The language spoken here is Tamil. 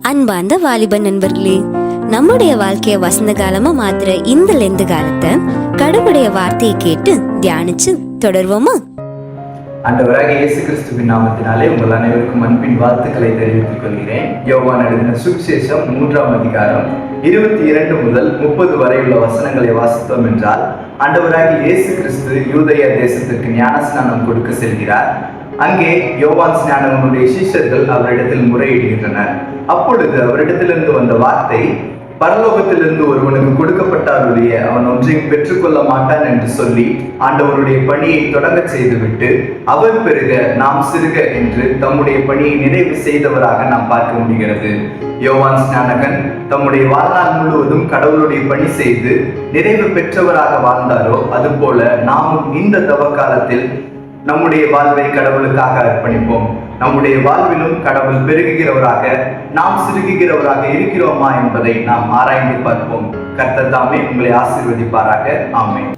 அன்பார்ந்த வாலிப நண்பர்களே, நம்முடைய வாழ்க்கைய வசந்த காலமா மாத்துற இந்த லெந்து காலத்தை கடவுளுடைய வார்த்தையை கேட்டு தியானிச்சு தொடர்வோமா? ஆண்டவராக இயேசு கிறிஸ்துவின் நாமத்தினாலே உங்கள் அனைவருக்கும் அன்பின் வாழ்த்துக்களை தெரிவித்துக் கொள்கிறேன். யோவான் எழுதின சுவிசேஷம் 3ஆம் அதிகாரம் 22 முதல் 30 வரை உள்ள வசனங்களை வாசித்தோம் என்றால், ஆண்டவராக இயேசு கிறிஸ்து யூதேயா தேசத்திற்கு ஞானஸ்நானம் கொடுக்க செல்கிறார். அங்கே யோவான் ஸ்நானகனுடைய சீஷர்கள் அவரிடத்தில் முறையிடுகின்றனர். அப்பொழுது அவரிடத்திலிருந்து வந்த வார்த்தை, பரலோகத்திலிருந்து ஒருவனுக்கு கொடுக்கப்பட்டாருடைய அவன் ஒன்றையும் பெற்றுக்கொள்ள மாட்டான் என்று சொல்லி ஆண்டவருடைய பணியை தொடங்க செய்துவிட்டு அவர் பெருக நாம் சிறுக என்று தம்முடைய பணியை நிறைவு செய்தவராக நாம் பார்க்க முடிகிறது. யோவான் ஸ்நானகன் தம்முடைய வாழ்நாள் முழுவதும் கடவுளுடைய பணி செய்து நிறைவு பெற்றவராக வாழ்ந்தாரோ அதுபோல நாமும் இந்த தவக்காலத்தில் நம்முடைய வாழ்வை கடவுளுக்காக அர்ப்பணிப்போம். நம்முடைய வாழ்விலும் கடவுள் பெருகுகிறவராக, நாம் சிறுகுகிறவராக இருக்கிறோமா என்பதை நாம் ஆராய்ந்து பார்ப்போம். கர்த்தர் தாமே உங்களை ஆசீர்வதிப்பாராக. ஆமென்.